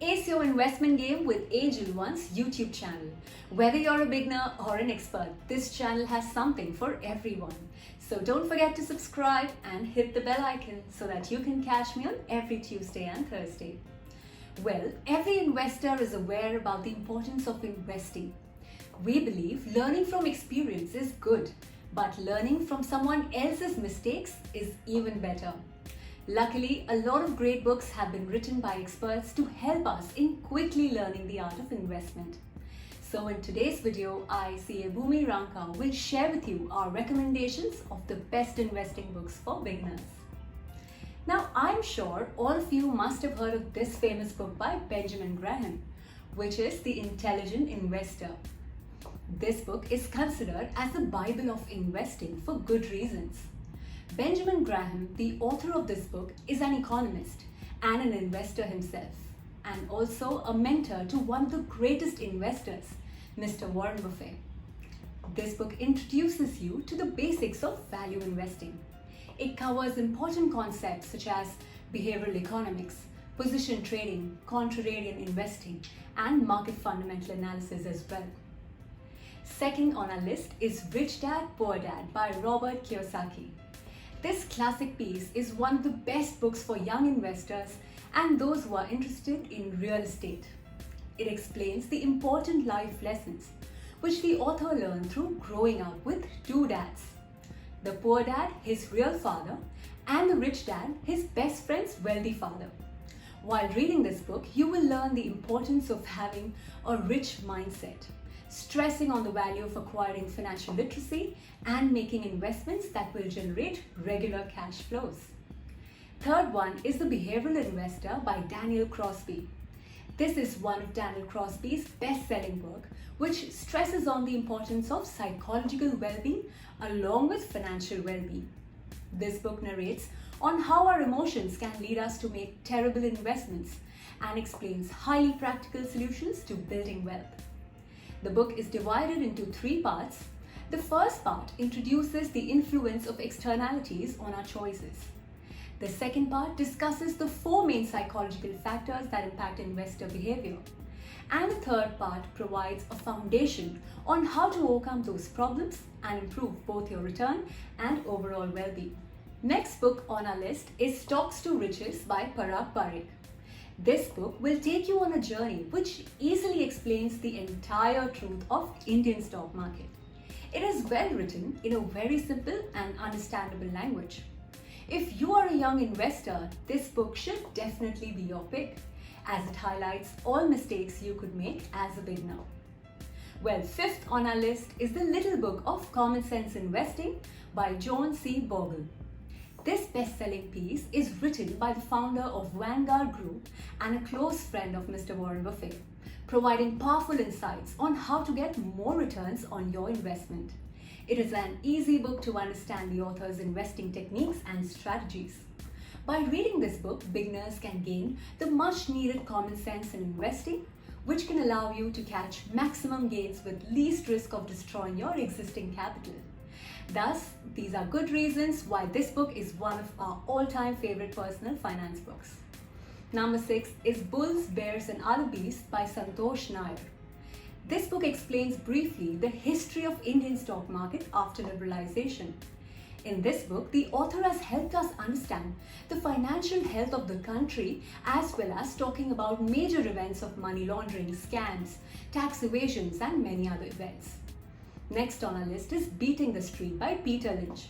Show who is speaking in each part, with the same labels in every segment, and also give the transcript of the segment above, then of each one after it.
Speaker 1: Ace your investment game with Angel One's YouTube channel. Whether you're a beginner or an expert, this channel has something for everyone. So don't forget to subscribe and hit the bell icon so that you can catch me on every Tuesday and Thursday. Well, every investor is aware about the importance of investing. We believe learning from experience is good, but learning from someone else's mistakes is even better. Luckily, a lot of great books have been written by experts to help us in quickly learning the art of investment. So in today's video, I, CA Bhumi Ranka, will share with you our recommendations of the best investing books for beginners. Now, I'm sure all of you must have heard of this famous book by Benjamin Graham, which is The Intelligent Investor. This book is considered as the Bible of investing for good reasons. Benjamin Graham, the author of this book, is an economist and an investor himself, and also a mentor to one of the greatest investors, Mr. Warren Buffett. This book introduces you to the basics of value investing. It covers important concepts such as behavioral economics, position trading, contrarian investing, and market fundamental analysis as well. Second on our list is Rich Dad, Poor Dad by Robert Kiyosaki. This classic piece is one of the best books for young investors and those who are interested in real estate. It explains the important life lessons which the author learned through growing up with two dads. The poor dad, his real father, and the rich dad, his best friend's wealthy father. While reading this book, you will learn the importance of having a rich mindset, stressing on the value of acquiring financial literacy and making investments that will generate regular cash flows. Third one is The Behavioral Investor by Daniel Crosby. This is one of Daniel Crosby's best-selling work, which stresses on the importance of psychological well-being along with financial well-being. This book narrates on how our emotions can lead us to make terrible investments and explains highly practical solutions to building wealth. The book is divided into three parts. The first part introduces the influence of externalities on our choices. The second part discusses the four main psychological factors that impact investor behavior. And the third part provides a foundation on how to overcome those problems and improve both your return and overall well-being. Next book on our list is Stocks to Riches by Parag Parikh. This book will take you on a journey which easily explains the entire truth of Indian stock market. It is well written in a very simple and understandable language. If you are a young investor, this book should definitely be your pick, as it highlights all mistakes you could make as a beginner. Well, fifth on our list is The Little Book of Common Sense Investing by John C. Bogle. This best-selling piece is written by the founder of Vanguard Group and a close friend of Mr. Warren Buffett, providing powerful insights on how to get more returns on your investment. It is an easy book to understand the author's investing techniques and strategies. By reading this book, beginners can gain the much-needed common sense in investing, which can allow you to catch maximum gains with least risk of destroying your existing capital. Thus, these are good reasons why this book is one of our all-time favorite personal finance books. Number 6 is Bulls, Bears and Other Beasts by Santosh Nair. This book explains briefly the history of Indian stock market after liberalization. In this book, the author has helped us understand the financial health of the country as well as talking about major events of money laundering, scams, tax evasions and many other events. Next on our list is Beating the Street by Peter Lynch.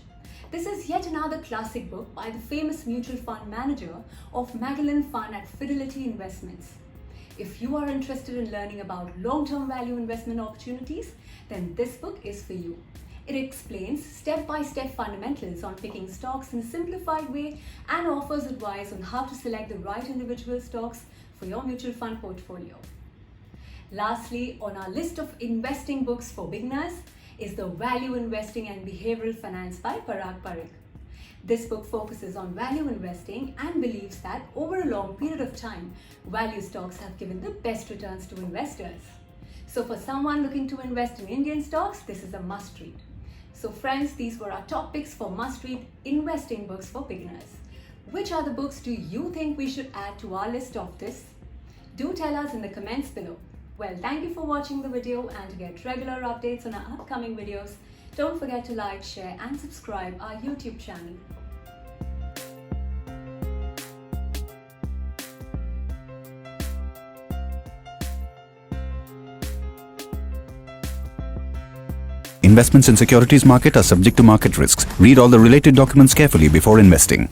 Speaker 1: This is yet another classic book by the famous mutual fund manager of Magellan Fund at Fidelity Investments. If you are interested in learning about long-term value investment opportunities, then this book is for you. It explains step-by-step fundamentals on picking stocks in a simplified way and offers advice on how to select the right individual stocks for your mutual fund portfolio. Lastly, on our list of investing books for beginners is The Value Investing and Behavioral Finance by Parag Parikh. This book focuses on value investing and believes that over a long period of time, value stocks have given the best returns to investors. So for someone looking to invest in Indian stocks, this is a must-read. So friends, these were our top picks for must-read investing books for beginners. Which other books do you think we should add to our list of this? Do tell tell us in the comments below. Well, thank you for watching the video, and to get regular updates on our upcoming videos, don't forget to like, share and subscribe our YouTube channel.
Speaker 2: Investments in securities market are subject to market risks. Read all the related documents carefully before investing.